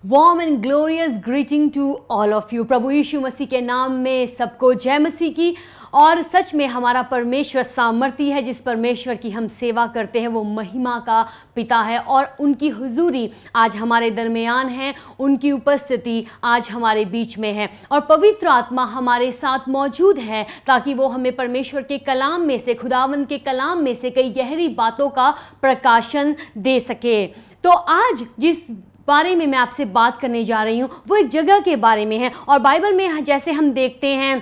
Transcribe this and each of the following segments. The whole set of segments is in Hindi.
Warm and glorious greeting to all of you. प्रभु यीशु मसीह के नाम में सबको जय मसीह की। और सच में हमारा परमेश्वर सामर्थी है, जिस परमेश्वर की हम सेवा करते हैं वो महिमा का पिता है और उनकी हुजूरी आज हमारे दरमियान है, उनकी उपस्थिति आज हमारे बीच में है और पवित्र आत्मा हमारे साथ मौजूद है ताकि वो हमें परमेश्वर के कलाम में से, खुदावंद के कलाम में से कई गहरी बातों का प्रकाशन दे सके। तो आज जिस बारे में मैं आपसे बात करने जा रही हूँ वो एक जगह के बारे में है और बाइबल में जैसे हम देखते हैं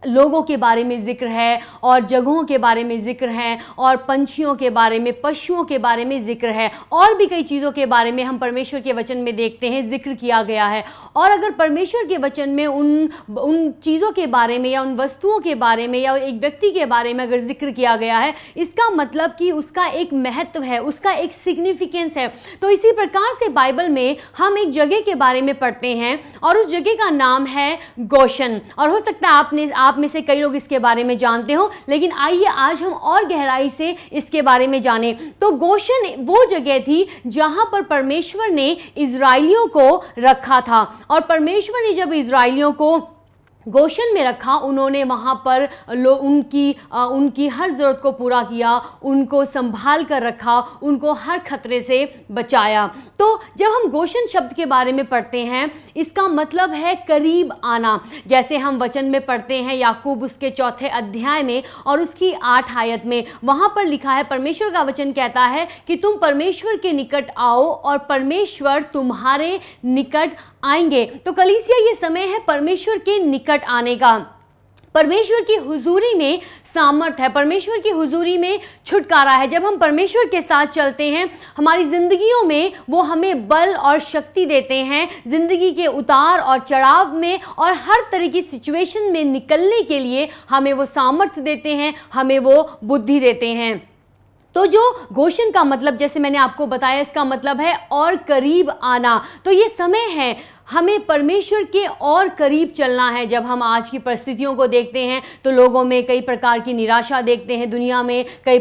लोगों के बारे में जिक्र है और जगहों के बारे में जिक्र है और पंछियों के बारे में, पशुओं के बारे में जिक्र है और भी कई चीज़ों के बारे में हम परमेश्वर के वचन में देखते हैं जिक्र किया गया है। और अगर परमेश्वर के वचन में उन चीज़ों के बारे में या उन वस्तुओं के बारे में या एक व्यक्ति के बारे में अगर जिक्र किया गया है, इसका मतलब कि उसका एक महत्व है, उसका एक सिग्निफिकेंस है। तो इसी प्रकार से बाइबल में हम एक जगह के बारे में पढ़ते हैं और उस जगह का नाम है गोशन। और हो सकता है आप में से कई लोग इसके बारे में जानते हो, लेकिन आइए आज हम और गहराई से इसके बारे में जाने। तो गोशन वो जगह थी जहां पर परमेश्वर ने इजराइलियों को रखा था और परमेश्वर ने जब इजराइलियों को गोशन में रखा, उन्होंने वहाँ पर उनकी हर ज़रूरत को पूरा किया, उनको संभाल कर रखा, उनको हर खतरे से बचाया। तो जब हम गोशन शब्द के बारे में पढ़ते हैं, इसका मतलब है करीब आना। जैसे हम वचन में पढ़ते हैं याकूब उसके 4 अध्याय में और उसकी 8 आयत में, वहाँ पर लिखा है, परमेश्वर का वचन कहता है कि तुम परमेश्वर के निकट आओ और परमेश्वर तुम्हारे निकट आएंगे। तो कलीसिया ये समय है परमेश्वर के निकट आने का। परमेश्वर की हुजूरी में सामर्थ है, परमेश्वर की हुजूरी में छुटकारा है। जब हम परमेश्वर के साथ चलते हैं, हमारी जिंदगियों में वो हमें बल और शक्ति देते हैं, जिंदगी के उतार और चढ़ाव में और हर तरह की सिचुएशन में निकलने के लिए हमें वो सामर्थ देते हैं, हमें वो बुद्धि देते हैं। तो जो गोशन का मतलब, जैसे मैंने आपको बताया, इसका मतलब है और करीब आना। तो ये समय है हमें परमेश्वर के और करीब चलना है। जब हम आज की परिस्थितियों को देखते हैं तो लोगों में कई प्रकार की निराशा देखते हैं, दुनिया में कई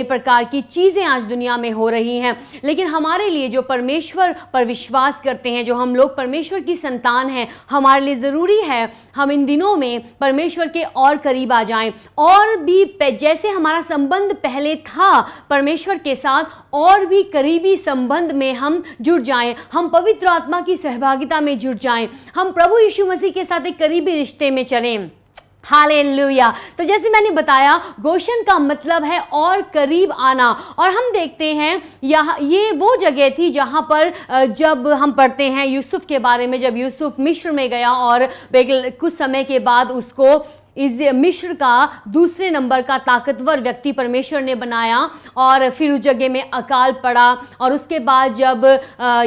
प्रकार की चीज़ें आज दुनिया में हो रही हैं, लेकिन हमारे लिए जो परमेश्वर पर विश्वास करते हैं, जो हम लोग परमेश्वर की संतान हैं, हमारे लिए ज़रूरी है हम इन दिनों में परमेश्वर के और करीब आ जाएं और भी जैसे हमारा संबंध पहले था परमेश्वर के साथ, और भी करीबी संबंध में हम जुड़ जाएं, हम पवित्र आत्मा की सहभागिता में जुड़ जाएं, हम प्रभु यीशु मसीह के साथ एक करीबी रिश्ते में चलें। हालेलुया। तो जैसे मैंने बताया, गोशन का मतलब है और करीब आना। और हम देखते हैं यहाँ ये वो जगह थी जहाँ पर जब हम पढ़ते हैं यूसुफ के बारे में, जब यूसुफ मिस्र में गया और कुछ समय के बाद उसको इस मिस्र का दूसरे नंबर का ताकतवर व्यक्ति परमेश्वर ने बनाया और फिर उस जगह में अकाल पड़ा। और उसके बाद जब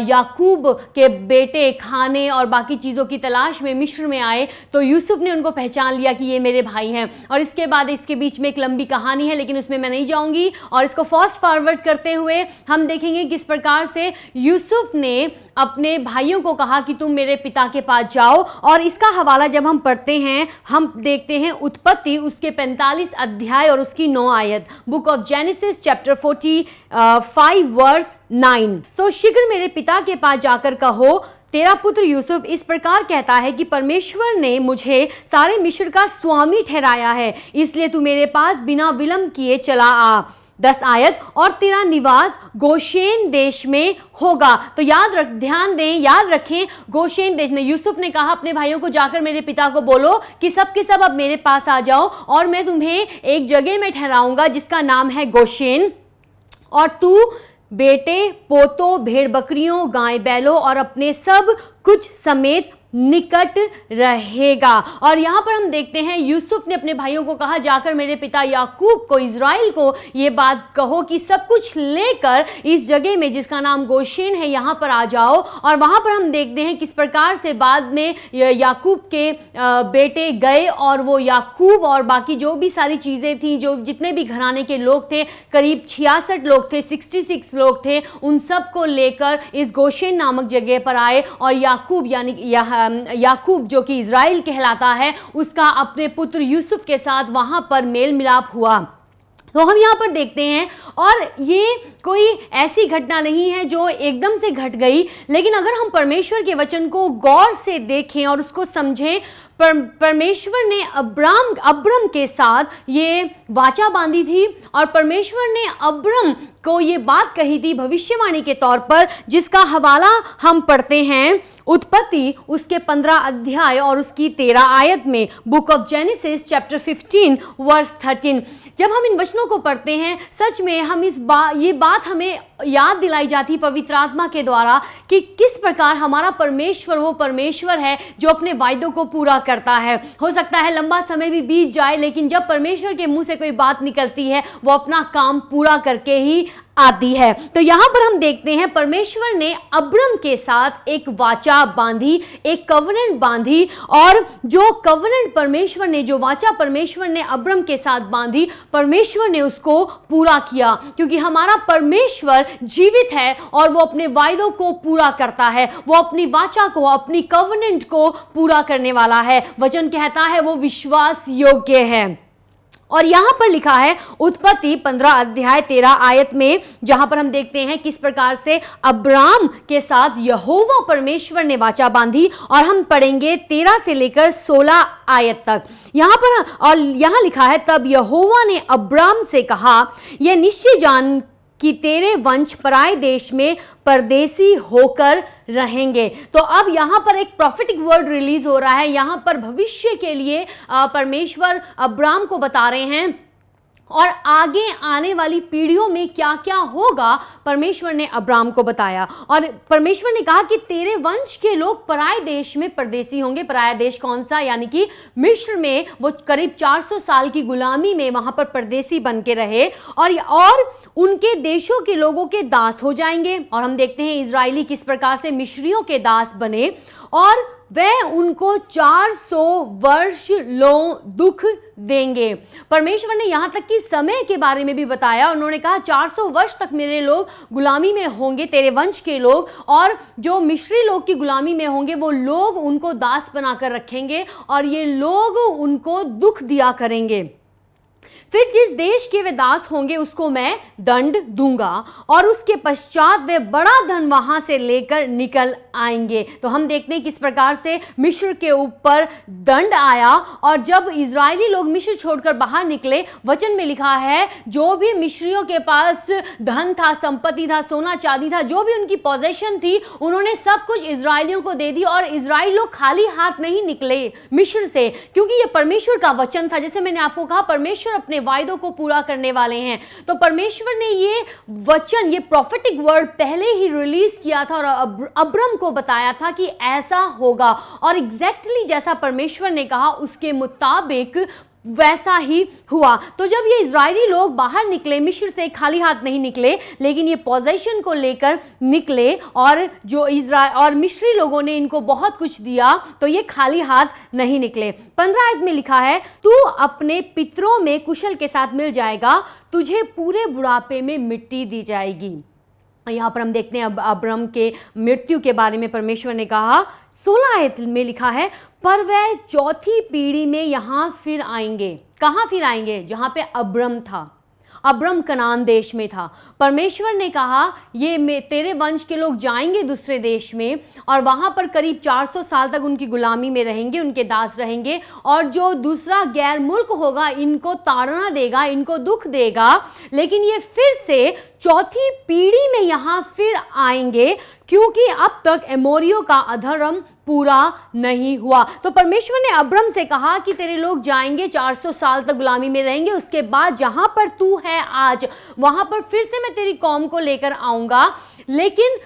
याकूब के बेटे खाने और बाकी चीज़ों की तलाश में मिस्र में आए तो यूसुफ ने उनको पहचान लिया कि ये मेरे भाई हैं। और इसके बाद इसके बीच में एक लंबी कहानी है, लेकिन उसमें मैं नहीं जाऊंगी। और इसको फास्ट फॉरवर्ड करते हुए हम देखेंगे किस प्रकार से यूसुफ ने अपने भाइयों को कहा कि तुम मेरे पिता के पास जाओ। और इसका हवाला जब हम पढ़ते हैं, हम देखते हैं उत्पत्ति उसके 45 अध्याय और उसकी 9 आयत, book of Genesis chapter 45 verse 9। सो शीघ्र मेरे पिता के पास जाकर कहो, तेरा पुत्र यूसुफ इस प्रकार कहता है कि परमेश्वर ने मुझे सारे मिस्र का स्वामी ठहराया है, इसलिए तू मेरे पास बिना विलंब किए चला आ। 10 आयत, और तेरा निवास गोशेन देश में होगा। तो ध्यान दें, याद रखें, गोशेन देश में। यूसुफ ने कहा अपने भाइयों को, जाकर मेरे पिता को बोलो कि सब के सब अब मेरे पास आ जाओ और मैं तुम्हें एक जगह में ठहराऊंगा जिसका नाम है गोशेन, और तू बेटे, पोतों, भेड़ बकरियों, गाय बैलों और अपने सब कुछ समेत निकट रहेगा। और यहाँ पर हम देखते हैं यूसुफ ने अपने भाइयों को कहा, जाकर मेरे पिता याकूब को, इज़राइल को ये बात कहो कि सब कुछ लेकर इस जगह में जिसका नाम गोशेन है यहाँ पर आ जाओ। और वहाँ पर हम देखते हैं किस प्रकार से बाद में याकूब के बेटे गए और वो याकूब और बाकी जो भी सारी चीज़ें थी, जो जितने भी घराने के लोग थे, करीब 66 लोग थे, 66 लोग थे, उन सब को लेकर इस गोशेन नामक जगह पर आए। और याकूब याकूब जो कि इज़राइल कहलाता है, उसका अपने पुत्र यूसुफ के साथ वहां पर मेल मिलाप हुआ। तो हम यहाँ पर देखते हैं, और ये कोई ऐसी घटना नहीं है जो एकदम से घट गई, लेकिन अगर हम परमेश्वर के वचन को गौर से देखें और उसको समझें, परमेश्वर ने अब्रम के साथ ये वाचा बांधी थी, और परमेश्वर ने अब्रम को ये बात कही थी भविष्यवाणी के तौर पर, जिसका हवाला हम पढ़ते हैं उत्पत्ति उसके 15 अध्याय और उसकी 13 आयत में, book of Genesis chapter 15 verse 13। जब हम इन वचनों को पढ़ते हैं, सच में हम ये बात हमें याद दिलाई जाती पवित्र आत्मा के द्वारा कि किस प्रकार हमारा परमेश्वर वो परमेश्वर है जो अपने वायदों को पूरा करता है। हो सकता है लंबा समय भी बीत जाए, लेकिन जब परमेश्वर के मुंह से कोई बात निकलती है वो अपना काम पूरा करके ही आती है। तो यहां पर हम देखते हैं परमेश्वर ने अब्रम के साथ एक वाचा बांधी, एक कवनेंट बांधी, और जो कवनेंट परमेश्वर ने, जो वाचा परमेश्वर ने अब्रम के साथ बांधी, परमेश्वर ने उसको पूरा किया, क्योंकि हमारा परमेश्वर जीवित है और वो अपने वायदों को पूरा करता है। वो अपनी वाचा को, अपनी कवनेंट को पूरा करने वाला है। वचन कहता है वो विश्वास योग्य है। और यहां पर लिखा है उत्पत्ति 15 अध्याय 13 आयत में, जहां पर हम देखते हैं किस प्रकार से अब्राम के साथ यहोवा परमेश्वर ने वाचा बांधी, और हम पढ़ेंगे 13 से लेकर 16 आयत तक। यहां पर और यहां लिखा है, तब यहोवा ने अब्राम से कहा, यह निश्चय जान कि तेरे वंश पराए देश में परदेसी होकर रहेंगे। तो अब यहां पर एक प्रॉफिटिक वर्ड रिलीज हो रहा है। यहां पर भविष्य के लिए परमेश्वर अब्राम को बता रहे हैं, और आगे आने वाली पीढ़ियों में क्या क्या होगा परमेश्वर ने अब्राम को बताया। और परमेश्वर ने कहा कि तेरे वंश के लोग पराए देश में परदेसी होंगे। पराया देश कौन सा? यानी कि मिस्र में वो करीब 400 साल की गुलामी में वहां पर परदेसी बन के रहे, और उनके देशों के लोगों के दास हो जाएंगे। और हम देखते हैं इजरायली किस प्रकार से मिस्रियों के दास बने, और वह उनको 400 वर्ष दुख देंगे। परमेश्वर ने यहां तक कि समय के बारे में भी बताया। उन्होंने कहा 400 वर्ष तक मेरे लोग गुलामी में होंगे, तेरे वंश के लोग, और जो मिस्री लोग की गुलामी में होंगे वो लोग उनको दास बनाकर रखेंगे, और ये लोग उनको दुख दिया करेंगे। फिर जिस देश के वे दास होंगे उसको मैं दंड दूंगा, और उसके पश्चात वे बड़ा धन वहां से लेकर निकल आएंगे। तो हम देखते हैं किस प्रकार से मिस्र के ऊपर दंड आया, और जब इजरायली लोग मिस्र छोड़कर बाहर निकले, वचन में लिखा है जो भी मिस्रियों के पास धन था, संपत्ति था, सोना चांदी था, जो भी उनकी पोजेशन थी, उन्होंने सब कुछ इजरायलियों को दे दी। और इजराइल लोग खाली हाथ नहीं निकले मिस्र से, क्योंकि ये परमेश्वर का वचन था। जैसे मैंने आपको कहा, परमेश्वर अपने वायदों को पूरा करने वाले हैं। तो परमेश्वर ने ये वचन, ये प्रॉफिटिक वर्ड पहले ही रिलीज किया था, और अब्रम को बताया था कि ऐसा होगा, और एग्जैक्टली जैसा परमेश्वर ने कहा उसके मुताबिक वैसा ही हुआ। तो जब ये इजरायली लोग बाहर निकले, मिस्र से खाली हाथ नहीं निकले, लेकिन ये पोजेशन को लेकर निकले, और जो इजराइल और मिस्री लोगों ने इनको बहुत कुछ दिया, तो ये खाली हाथ नहीं निकले। 15 आयत में लिखा है, तू अपने पितरों में कुशल के साथ मिल जाएगा, तुझे पूरे बुढ़ापे में मिट्टी दी जाएगी। यहाँ पर हम देखते हैं अब्रम के मृत्यु के बारे में परमेश्वर ने कहा। 16 आयत में लिखा है, पर वह चौथी पीढ़ी में यहां फिर आएंगे। कहां फिर आएंगे? जहां पे अब्रम था। अब्रम कनान देश में था। परमेश्वर ने कहा ये तेरे वंश के लोग जाएंगे दूसरे देश में, और वहां पर करीब 400 साल तक उनकी गुलामी में रहेंगे, उनके दास रहेंगे, और जो दूसरा गैर मुल्क होगा इनको ताड़ना देगा, इनको दुख देगा, लेकिन ये फिर से चौथी पीढ़ी में यहां फिर आएंगे, क्योंकि अब तक एमोरियों का अधर्म पूरा नहीं हुआ। तो परमेश्वर ने अब्रम से कहा कि तेरे लोग जाएंगे, 400 साल तक गुलामी में रहेंगे, उसके बाद जहां पर तू है आज, वहां पर फिर से मैं तेरी कौम को लेकर आऊंगा। लेकिन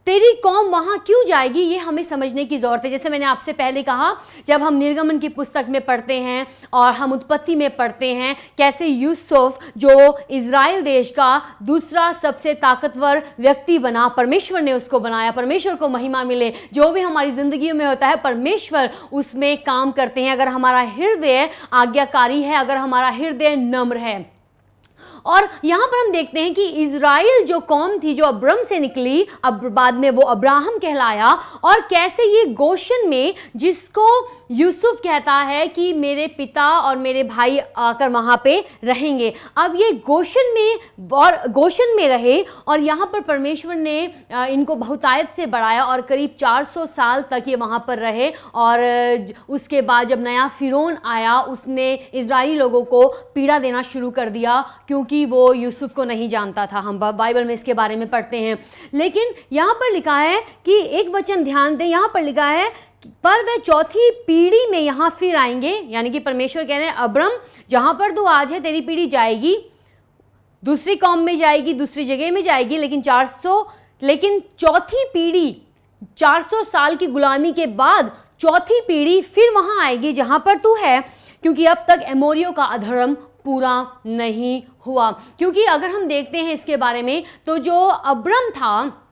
तेरी कौम वहां क्यों जाएगी, ये हमें समझने की जरूरत है। जैसे मैंने आपसे पहले कहा, जब हम निर्गमन की पुस्तक में पढ़ते हैं और हम उत्पत्ति में पढ़ते हैं कैसे यूसुफ, जो इजराइल देश का दूसरा सबसे ताकतवर व्यक्ति बना, परमेश्वर ने उसको बनाया, परमेश्वर को महिमा मिले। जो भी हमारी जिंदगी में होता है, परमेश्वर उसमें काम करते हैं, अगर हमारा हृदय आज्ञाकारी है, अगर हमारा हृदय नम्र है। और यहाँ पर हम देखते हैं कि इज़राइल जो कौम थी, जो अब्रम से निकली, अब बाद में वो अब्राहम कहलाया, और कैसे ये गोशन में, जिसको यूसुफ कहता है कि मेरे पिता और मेरे भाई आकर वहाँ पे रहेंगे, अब ये गोशन में रहे, और यहाँ पर परमेश्वर ने इनको बहुतायत से बढ़ाया और करीब 400 साल तक ये वहाँ पर रहे। और उसके बाद जब नया फिरौन आया, उसने इजरायली लोगों को पीड़ा देना शुरू कर दिया, क्योंकि वो यूसुफ को नहीं जानता था। हम बाइबल में इसके बारे में पढ़ते हैं। लेकिन यहाँ पर लिखा है कि एक वचन ध्यान दें, यहाँ पर लिखा है पर वह चौथी पीढ़ी में यहाँ फिर आएंगे, यानी कि परमेश्वर कह रहे हैं अब्रम, जहाँ पर तू आज है तेरी पीढ़ी जाएगी, दूसरी कौम में जाएगी, दूसरी जगह में जाएगी, लेकिन चौथी पीढ़ी 400 साल की गुलामी के बाद चौथी पीढ़ी फिर वहां आएगी जहां पर तू है, क्योंकि अब तक एमोरियों का अधर्म पूरा नहीं हुआ। क्योंकि अगर हम देखते हैं इसके बारे में, तो जो अब्रम था,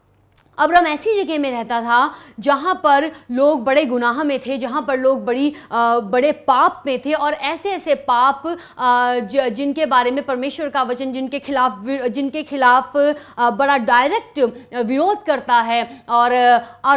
अब्राम ऐसी जगह में रहता था जहाँ पर लोग बड़े गुनाह में थे, जहाँ पर लोग बड़े पाप में थे, और ऐसे पाप जिनके बारे में परमेश्वर का वचन जिनके खिलाफ बड़ा डायरेक्ट विरोध करता है। और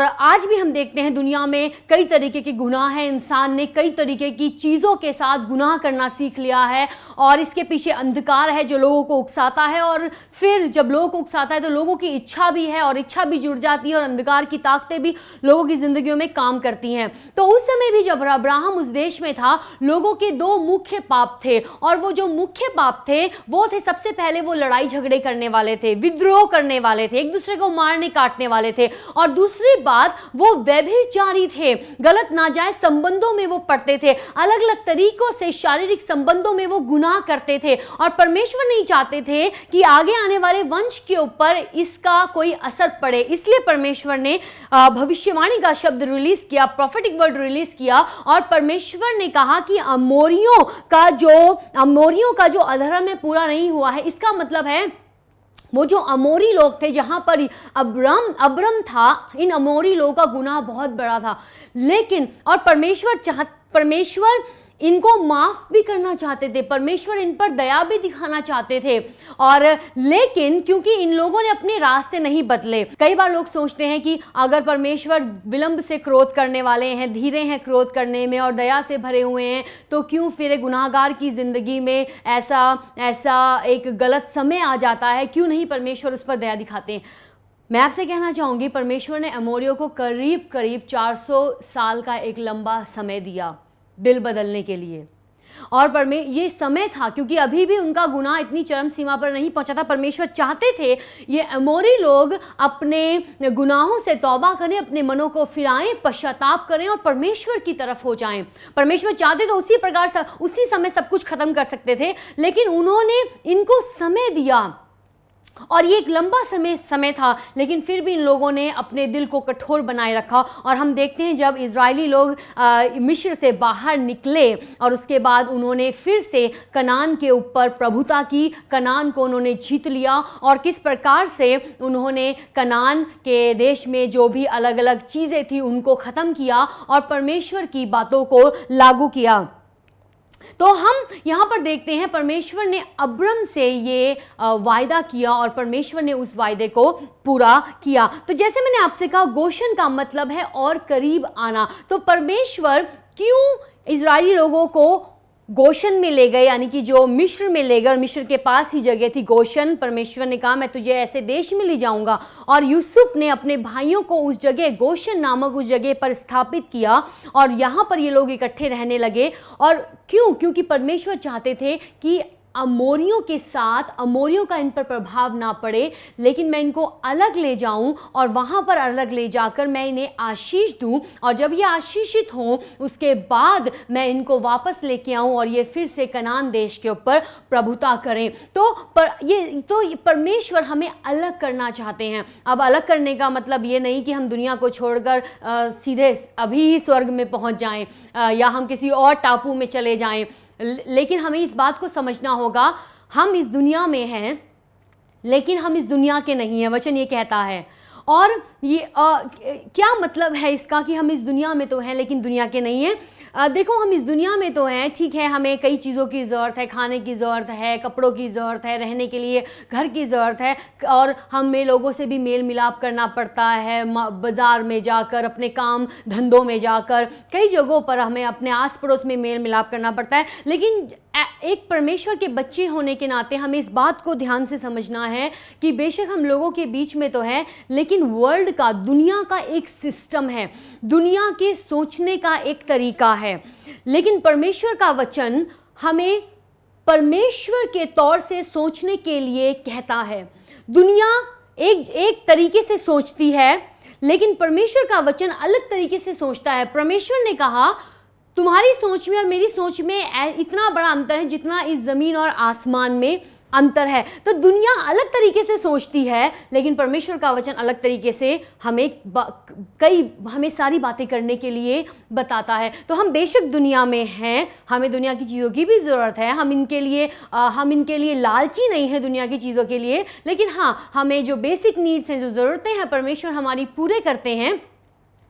आज भी हम देखते हैं दुनिया में कई तरीके के गुनाह हैं। इंसान ने कई तरीके की चीज़ों के साथ गुनाह करना सीख लिया है, और इसके पीछे अंधकार है जो लोगों को उकसाता है, और फिर जब लोगों को उकसाता है तो लोगों की इच्छा भी है, और इच्छा भी जुड़ जाती है, और अंधकार की ताकतें भी लोगों की जिंदगियों में काम करती हैं। तो उस समय भी जब अब्राहम उस देश में था, लोगों के दो मुख्य पाप थे, और वो जो मुख्य पाप थे वो थे, सबसे पहले वो लड़ाई झगड़े करने वाले थे, विद्रोह करने वाले थे, एक दूसरे को मारने काटने वाले थे, और दूसरी बात वो व्यभिचारी थे, गलत नाजायज संबंधों में वो पड़ते थे, अलग अलग तरीकों से शारीरिक संबंधों में वो गुनाह करते थे, और परमेश्वर नहीं चाहते थे कि आगे आने वाले वंश के ऊपर इसका कोई असर पड़े। इसलिए परमेश्वर ने भविष्यवाणी का शब्द रिलीज किया, प्रोफेटिक वर्ड रिलीज किया, और परमेश्वर ने कहा कि अमोरियों का जो अधर्म है पूरा नहीं हुआ है। इसका मतलब है वो जो अमोरी लोग थे, जहां पर अब्रम था, इन अमोरी लोगों का गुनाह बहुत बड़ा था, लेकिन और परमेश्वर इनको माफ भी करना चाहते थे, परमेश्वर इन पर दया भी दिखाना चाहते थे, और लेकिन क्योंकि इन लोगों ने अपने रास्ते नहीं बदले। कई बार लोग सोचते हैं कि अगर परमेश्वर विलंब से क्रोध करने वाले हैं, धीरे हैं क्रोध करने में, और दया से भरे हुए हैं, तो क्यों फिर एक गुनाहगार की जिंदगी में ऐसा एक गलत समय आ जाता है, क्यों नहीं परमेश्वर उस पर दया दिखाते हैं। मैं आपसे कहना चाहूँगी, परमेश्वर ने अमोरियों को करीब 400 साल का एक लंबा समय दिया दिल बदलने के लिए, और ये समय था क्योंकि अभी भी उनका गुनाह इतनी चरम सीमा पर नहीं पहुंचा था। परमेश्वर चाहते थे ये अमोरी लोग अपने गुनाहों से तौबा करें, अपने मनों को फिराएं, पश्चाताप करें और परमेश्वर की तरफ हो जाएं। परमेश्वर चाहते तो उसी समय सब कुछ खत्म कर सकते थे, लेकिन उन्होंने इनको समय दिया, और ये एक लंबा समय था, लेकिन फिर भी इन लोगों ने अपने दिल को कठोर बनाए रखा। और हम देखते हैं जब इजरायली लोग मिस्र से बाहर निकले, और उसके बाद उन्होंने फिर से कनान के ऊपर प्रभुता की, कनान को उन्होंने जीत लिया, और किस प्रकार से उन्होंने कनान के देश में जो भी अलग अलग चीज़ें थी उनको ख़त्म किया और परमेश्वर की बातों को लागू किया। तो हम यहाँ पर देखते हैं परमेश्वर ने अब्रम से ये वायदा किया, और परमेश्वर ने उस वायदे को पूरा किया। तो जैसे मैंने आपसे कहा, गोशन का मतलब है और करीब आना। तो परमेश्वर क्यों इजरायली लोगों को गोशन में ले गए, यानी कि जो मिस्र में ले गए, और मिस्र के पास ही जगह थी गोशन। परमेश्वर ने कहा मैं तुझे ऐसे देश में ले जाऊंगा, और यूसुफ ने अपने भाइयों को उस जगह गोशन नामक उस जगह पर स्थापित किया, और यहाँ पर ये लोग इकट्ठे रहने लगे। और क्योंकि परमेश्वर चाहते थे कि अमोरियों का इन पर प्रभाव ना पड़े, लेकिन मैं इनको अलग ले जाऊं, और वहां पर अलग ले जाकर मैं इन्हें आशीष दूं, और जब ये आशीषित हों उसके बाद मैं इनको वापस लेके आऊं, और ये फिर से कनान देश के ऊपर प्रभुता करें। तो परमेश्वर हमें अलग करना चाहते हैं। अब अलग करने का मतलब ये नहीं कि हम दुनिया को छोड़कर सीधे अभी ही स्वर्ग में पहुंच जाएं, या हम किसी और टापू में चले जाएं, लेकिन हमें इस बात को समझना होगा, हम इस दुनिया में हैं लेकिन हम इस दुनिया के नहीं हैं, वचन ये कहता है। और ये क्या मतलब है इसका कि हम इस दुनिया में तो हैं लेकिन दुनिया के नहीं हैं। देखो, हम इस दुनिया में तो हैं, ठीक है, हमें कई चीज़ों की ज़रूरत है, खाने की ज़रूरत है, कपड़ों की ज़रूरत है, रहने के लिए घर की ज़रूरत है, और हमें लोगों से भी मेल मिलाप करना पड़ता है, बाज़ार में जाकर, अपने काम धंधों में जाकर, कई जगहों पर हमें अपने आस पड़ोस में मेल मिलाप करना पड़ता है। लेकिन एक परमेश्वर के बच्चे होने के नाते हमें इस बात को ध्यान से समझना है कि बेशक हम लोगों के बीच में तो है, लेकिन वर्ल्ड का, दुनिया का एक सिस्टम है, दुनिया के सोचने का एक तरीका है। लेकिन परमेश्वर का वचन हमें परमेश्वर के तौर से सोचने के लिए कहता है। दुनिया एक तरीके से सोचती है, लेकिन परमेश्वर का वचन अलग तरीके से सोचता है। परमेश्वर ने कहा, तुम्हारी सोच में और मेरी सोच में इतना बड़ा अंतर है जितना इस ज़मीन और आसमान में अंतर है। तो दुनिया अलग तरीके से सोचती है, लेकिन परमेश्वर का वचन अलग तरीके से हमें सारी बातें करने के लिए बताता है। तो हम बेशक दुनिया में हैं, हमें दुनिया की चीज़ों की भी ज़रूरत है, हम इनके लिए लालची नहीं है दुनिया की चीज़ों के लिए, लेकिन हाँ, हमें जो बेसिक नीड्स हैं, जो ज़रूरतें हैं, परमेश्वर हमारी पूरे करते हैं।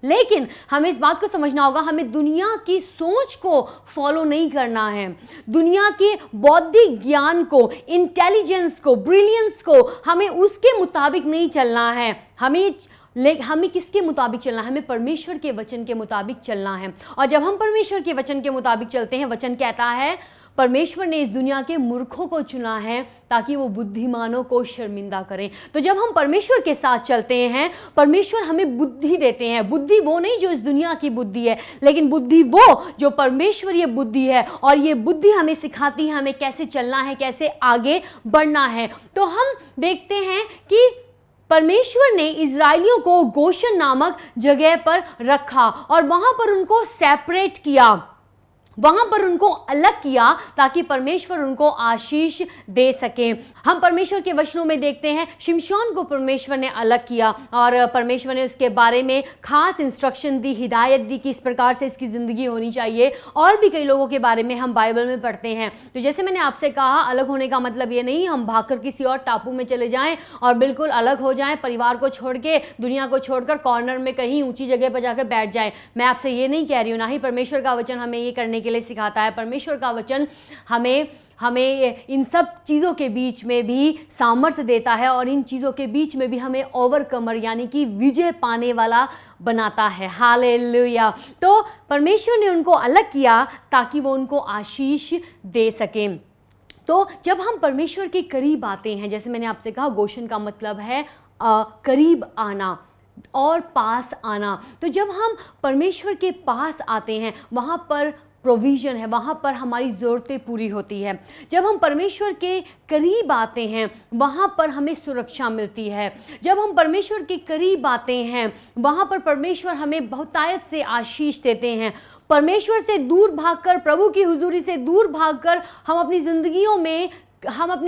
लेकिन हमें इस बात को समझना होगा, हमें दुनिया की सोच को फॉलो नहीं करना है, दुनिया के बौद्धिक ज्ञान को, इंटेलिजेंस को, ब्रिलियंस को, हमें उसके मुताबिक नहीं चलना है। हमें किसके मुताबिक चलना है? हमें परमेश्वर के वचन के मुताबिक चलना है। और जब हम परमेश्वर के वचन के मुताबिक चलते हैं, वचन कहता है परमेश्वर ने इस दुनिया के मूर्खों को चुना है ताकि वो बुद्धिमानों को शर्मिंदा करें। तो जब हम परमेश्वर के साथ चलते हैं, परमेश्वर हमें बुद्धि देते हैं। बुद्धि वो नहीं जो इस दुनिया की बुद्धि है, लेकिन बुद्धि वो जो परमेश्वरीय बुद्धि है, और ये बुद्धि हमें सिखाती है हमें कैसे चलना है, कैसे आगे बढ़ना है। तो हम देखते हैं कि परमेश्वर ने इजराइलियों को गोशन नामक जगह पर रखा और वहां पर उनको सेपरेट किया, वहां पर उनको अलग किया ताकि परमेश्वर उनको आशीष दे सके। हम परमेश्वर के वचनों में देखते हैं शिमशोन को परमेश्वर ने अलग किया और परमेश्वर ने उसके बारे में खास इंस्ट्रक्शन दी, हिदायत दी कि इस प्रकार से इसकी ज़िंदगी होनी चाहिए। और भी कई लोगों के बारे में हम बाइबल में पढ़ते हैं। तो जैसे मैंने आपसे कहा, अलग होने का मतलब ये नहीं हम भागकर किसी और टापू में चले जाएं और बिल्कुल अलग हो जाएं, परिवार को छोड़ के, दुनिया को छोड़कर कॉर्नर में कहीं ऊंची जगह पर जाकर बैठ जाएं। मैं आपसे ये नहीं कह रही हूँ, ना ही परमेश्वर का वचन हमें ये करने के लिए सिखाता है। परमेश्वर का वचन हमें इन सब चीज़ों के बीच में भी सामर्थ्य देता है और इन चीज़ों के बीच में भी हमें ओवरकमर यानी कि विजय पाने वाला बनाता है। हालेलुया। तो परमेश्वर ने उनको अलग किया ताकि वो उनको आशीष दे सकें। तो जब हम परमेश्वर के करीब आते हैं, जैसे मैंने आपसे कहा, गोशन का मतलब है करीब आना और पास आना। तो जब हम परमेश्वर के पास आते हैं, वहाँ पर प्रोविज़न है, वहाँ पर हमारी ज़रूरतें पूरी होती है। जब हम परमेश्वर के करीब आते हैं, वहाँ पर हमें सुरक्षा मिलती है। जब हम परमेश्वर के करीब आते हैं, वहाँ पर परमेश्वर हमें बहुतायत से आशीष देते हैं। परमेश्वर से दूर भागकर, प्रभु की हुजूरी से दूर भागकर हम अपनी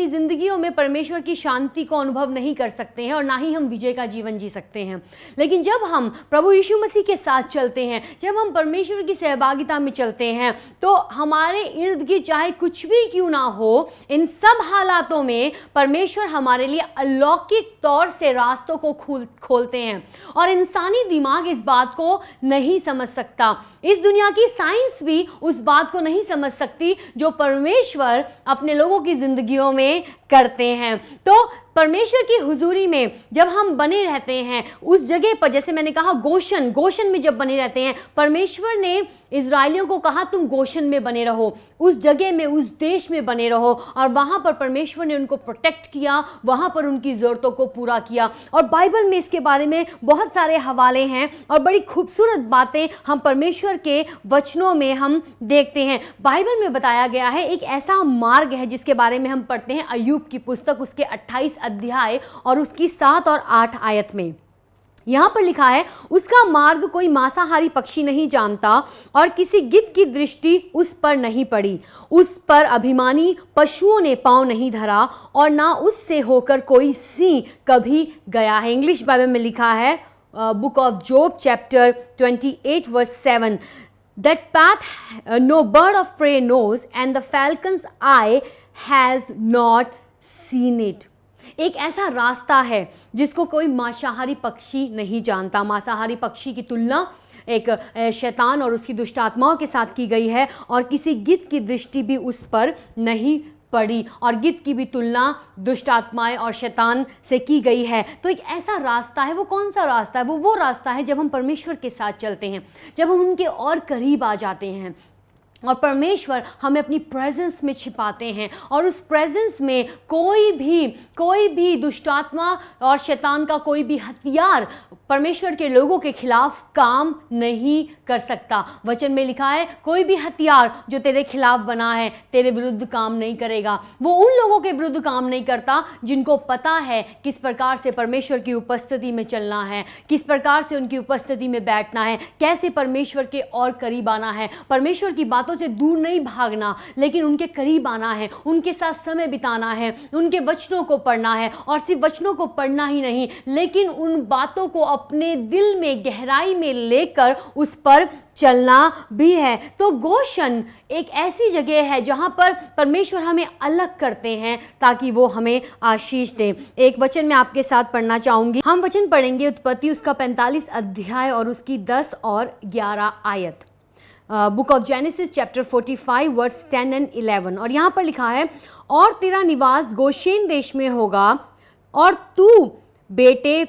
ज़िंदगियों में परमेश्वर की शांति को अनुभव नहीं कर सकते हैं और ना ही हम विजय का जीवन जी सकते हैं। लेकिन जब हम प्रभु यीशु मसीह के साथ चलते हैं, जब हम परमेश्वर की सहभागिता में चलते हैं, तो हमारे इर्द गिर्द चाहे कुछ भी क्यों ना हो, इन सब हालातों में परमेश्वर हमारे लिए अलौकिक तौर से रास्तों को खोलते हैं और इंसानी दिमाग इस बात को नहीं समझ सकता। इस दुनिया की साइंस भी उस बात को नहीं समझ सकती जो परमेश्वर अपने लोगों की जिंदगियों में करते हैं। तो परमेश्वर की हुजूरी में जब हम बने रहते हैं, उस जगह पर, जैसे मैंने कहा, गोशन में जब बने रहते हैं, परमेश्वर ने इजराइलियों को कहा तुम गोशन में बने रहो, उस जगह में, उस देश में बने रहो, और वहाँ पर परमेश्वर ने उनको प्रोटेक्ट किया, वहाँ पर उनकी ज़रूरतों को पूरा किया। और बाइबल में इसके बारे में बहुत सारे हवाले हैं और बड़ी खूबसूरत बातें हम परमेश्वर के वचनों में हम देखते हैं। बाइबल में बताया गया है, एक ऐसा मार्ग है जिसके बारे में हम पढ़ते हैं अय्यूब की पुस्तक, उसके 28 अध्याय और उसकी 7 और 8 आयत में। यहाँ पर लिखा है, उसका मार्ग कोई मांसाहारी पक्षी नहीं जानता और किसी गिद्ध की दृष्टि उस पर नहीं पड़ी। उस पर अभिमानी पशुओं ने पांव नहीं धरा और ना उससे होकर कोई सिंह कभी गया है। इंग्लिश बाइबल में लिखा है, book of Job chapter 28 verse 7, that path no bird of prey knows and the falcon's eye has not seen it। एक ऐसा रास्ता है जिसको कोई मांसाहारी पक्षी नहीं जानता। मांसाहारी पक्षी की तुलना एक शैतान और उसकी दुष्ट आत्माओं के साथ की गई है और किसी गिद्ध की दृष्टि भी उस पर नहीं पड़ी और गिद्ध की भी तुलना दुष्ट आत्माएं और शैतान से की गई है। तो एक ऐसा रास्ता है, वो कौन सा रास्ता है? वो रास्ता है जब हम परमेश्वर के साथ चलते हैं, जब हम उनके और करीब आ जाते हैं और परमेश्वर हमें अपनी प्रेजेंस में छिपाते हैं और उस प्रेजेंस में कोई भी दुष्टात्मा और शैतान का कोई भी हथियार परमेश्वर के लोगों के खिलाफ काम नहीं कर सकता। वचन में लिखा है कोई भी हथियार जो तेरे खिलाफ बना है तेरे विरुद्ध काम नहीं करेगा। वो उन लोगों के विरुद्ध काम नहीं करता जिनको पता है किस प्रकार से परमेश्वर की उपस्थिति में चलना है, किस प्रकार से उनकी उपस्थिति में बैठना है, कैसे परमेश्वर के और करीब आना है। परमेश्वर की बातों से दूर नहीं भागना, लेकिन उनके करीब आना है, उनके साथ समय बिताना है, उनके वचनों को पढ़ना है और सिर्फ वचनों को पढ़ना ही नहीं, लेकिन उन बातों को अपने दिल में गहराई में लेकर उस पर चलना भी है। तो गोशन एक ऐसी जगह है जहां पर परमेश्वर हमें अलग करते हैं ताकि वो हमें आशीष दे। एक वचन मैं आपके साथ पढ़ना चाहूंगी। हम वचन पढ़ेंगे उत्पत्ति उसका 45 अध्याय और उसकी 10 और 11 आयत। Book of Genesis chapter 45 verse 10 and 11। और यहाँ पर लिखा है, और तेरा निवास गोशेन देश में होगा और तू बेटे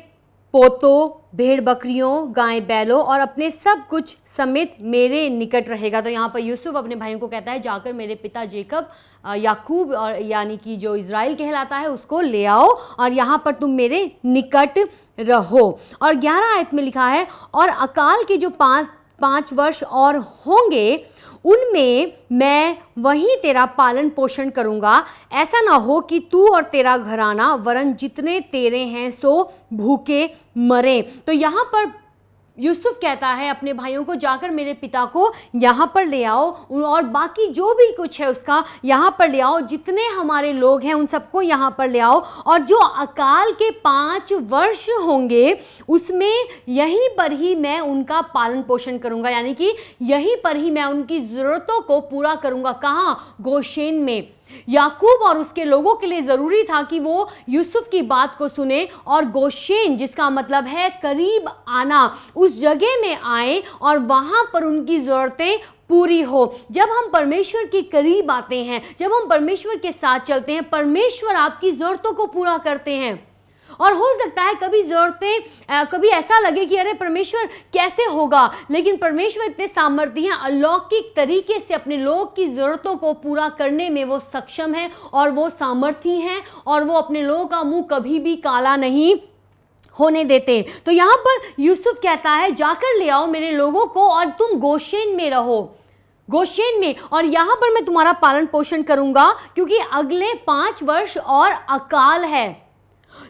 पोतों भेड़ बकरियों गाय बैलों और अपने सब कुछ समेत मेरे निकट रहेगा। तो यहाँ पर यूसुफ अपने भाइयों को कहता है जाकर मेरे पिता जेकब याकूब और यानी कि जो इज़राइल कहलाता है उसको ले आओ और यहाँ पर तुम मेरे निकट रहो। और 11 आयत में लिखा है, और अकाल के जो पाँच वर्ष और होंगे उनमें मैं वहीं तेरा पालन पोषण करूंगा। ऐसा ना हो कि तू और तेरा घराना वरन जितने तेरे हैं सो भूखे मरे। तो यहाँ पर यूसुफ कहता है अपने भाइयों को जाकर मेरे पिता को यहाँ पर ले आओ और बाकी जो भी कुछ है उसका यहाँ पर ले आओ, जितने हमारे लोग हैं उन सबको यहाँ पर ले आओ। और जो अकाल के 5 वर्ष होंगे उसमें यहीं पर ही मैं उनका पालन पोषण करूँगा, यानी कि यहीं पर ही मैं उनकी ज़रूरतों को पूरा करूँगा। कहाँ? गोशेन में। याकूब और उसके लोगों के लिए ज़रूरी था कि वो यूसुफ की बात को सुने और गोशेन जिसका मतलब है करीब आना, उस जगह में आए और वहाँ पर उनकी ज़रूरतें पूरी हो। जब हम परमेश्वर के करीब आते हैं, जब हम परमेश्वर के साथ चलते हैं, परमेश्वर आपकी ज़रूरतों को पूरा करते हैं। और हो सकता है कभी ज़रूरतें कभी ऐसा लगे कि अरे परमेश्वर कैसे होगा, लेकिन परमेश्वर इतने सामर्थ्य हैं, अलौकिक तरीके से अपने लोग की ज़रूरतों को पूरा करने में वो सक्षम है और वो सामर्थ्य हैं और वो अपने लोगों का मुंह कभी भी काला नहीं होने देते। तो यहाँ पर यूसुफ कहता है जाकर ले आओ मेरे लोगों को और तुम गोशेन में रहो, गोशेन में, और यहाँ पर मैं तुम्हारा पालन पोषण करूँगा क्योंकि अगले 5 वर्ष और अकाल है।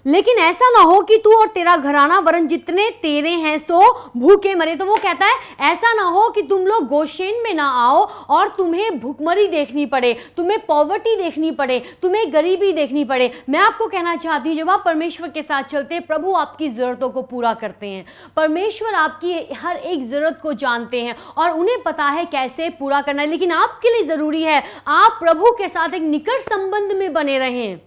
लेकिन ऐसा ना हो कि तू और तेरा घराना वरन जितने तेरे हैं सो भूखे मरे। तो वो कहता है ऐसा ना हो कि तुम लोग गोशेन में ना आओ और तुम्हें भूखमरी देखनी पड़े, तुम्हें पॉवर्टी देखनी पड़े, तुम्हें गरीबी देखनी पड़े। मैं आपको कहना चाहती हूँ जब आप परमेश्वर के साथ चलते हैं प्रभु आपकी ज़रूरतों को पूरा करते हैं। परमेश्वर आपकी हर एक ज़रूरत को जानते हैं और उन्हें पता है कैसे पूरा करना है। लेकिन आपके लिए ज़रूरी है आप प्रभु के साथ एक निकट संबंध में बने रहें,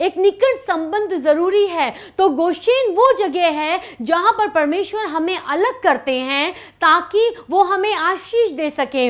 एक निकट संबंध जरूरी है। तो गोशेन वो जगह है जहां पर परमेश्वर हमें अलग करते हैं ताकि वो हमें आशीष दे सके।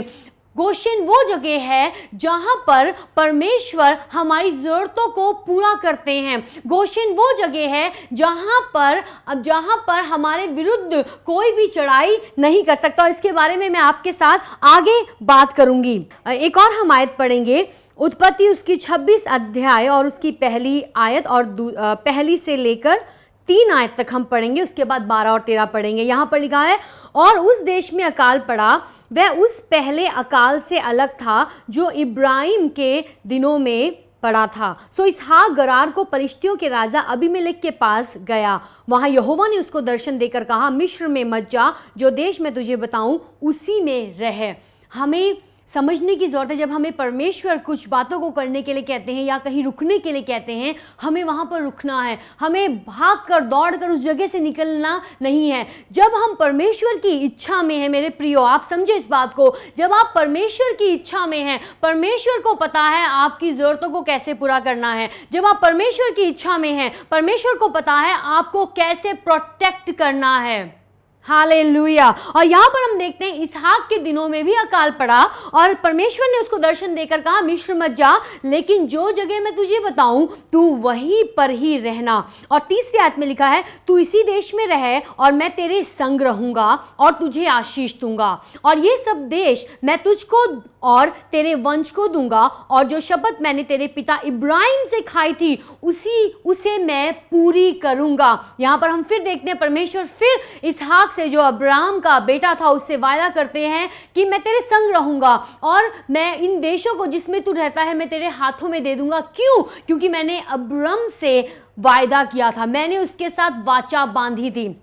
गोशेन वो जगह है जहां पर परमेश्वर हमारी ज़रूरतों को पूरा करते हैं। गोशेन वो जगह है जहां पर हमारे विरुद्ध कोई भी चढ़ाई नहीं कर सकता। और इसके बारे में मैं आपके साथ आगे बात करूंगी। एक और हम आयत पढ़ेंगे, उत्पत्ति उसकी 26 अध्याय और उसकी पहली आयत और पहली से लेकर 3 आयत तक हम पढ़ेंगे, उसके बाद 12 और 13 पढ़ेंगे। यहाँ पर लिखा है, और उस देश में अकाल पड़ा, वह उस पहले अकाल से अलग था जो इब्राहिम के दिनों में पड़ा था। सो इसहाक गरार को पलिश्तियों के राजा अबीमेलेक के पास गया। वहाँ यहोवा ने उसको दर्शन देकर कहा, मिस्र में मत जा, जो देश मैं तुझे बताऊं उसी में रह। हमें समझने की ज़रूरत है। जब हमें परमेश्वर कुछ बातों को करने के लिए कहते हैं या कहीं रुकने के लिए कहते हैं, हमें वहाँ पर रुकना है। हमें भाग कर दौड़ कर उस जगह से निकलना नहीं है। जब हम परमेश्वर की इच्छा में हैं मेरे प्रियो, आप समझे इस बात को, जब आप परमेश्वर की इच्छा में हैं, परमेश्वर को पता है आपकी ज़रूरतों को कैसे पूरा करना है। जब आप परमेश्वर की इच्छा में हैं, परमेश्वर को पता है आपको कैसे प्रोटेक्ट करना है। हालेलुया। और यहाँ पर हम देखते हैं इसहाक के दिनों में भी अकाल पड़ा और परमेश्वर ने उसको दर्शन देकर कहा मिस्र मत जा, लेकिन जो जगह मैं तुझे बताऊं तू वहीं पर ही रहना। और तीसरी आयत में लिखा है तू इसी देश में रहे और मैं तेरे संग रहूंगा और तुझे आशीष दूंगा और ये सब देश मैं तुझको और तेरे वंश को दूंगा और जो शपथ मैंने तेरे पिता इब्राहिम से खाई थी उसे मैं पूरी करूंगा। यहाँ पर हम फिर देखते हैं परमेश्वर फिर इसहाक से, जो अब्राहम का बेटा था, उससे वायदा करते हैं कि मैं तेरे संग रहूंगा और मैं इन देशों को जिसमें तू रहता है मैं तेरे हाथों में दे दूंगा। क्यों? क्योंकि मैंने अब्राहम से वायदा किया था, मैंने उसके साथ वाचा बांधी थी।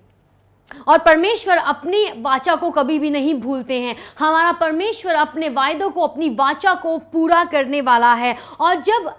और परमेश्वर अपनी वाचा को कभी भी नहीं भूलते हैं। हमारा परमेश्वर अपने वायदों को, अपनी वाचा को पूरा करने वाला है। और जब